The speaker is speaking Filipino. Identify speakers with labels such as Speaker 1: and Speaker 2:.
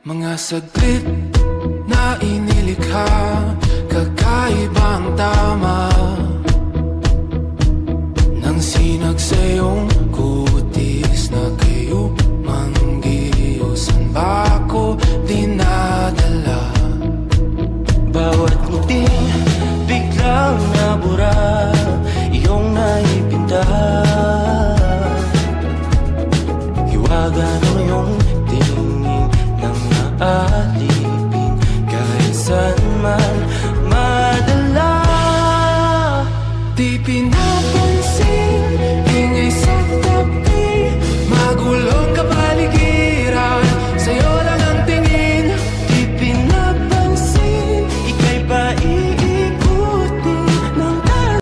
Speaker 1: Mga saglit na inilikha, kakaibang tama nang sinag sa iyong kutis na kayo manggiyosan ba ako dinadala?
Speaker 2: Bawat ngiti biglang nabura, iyong naipinta. Hiwaga ng iyong tingin nang naalipin, kahit saan man madala.
Speaker 1: Di pinapa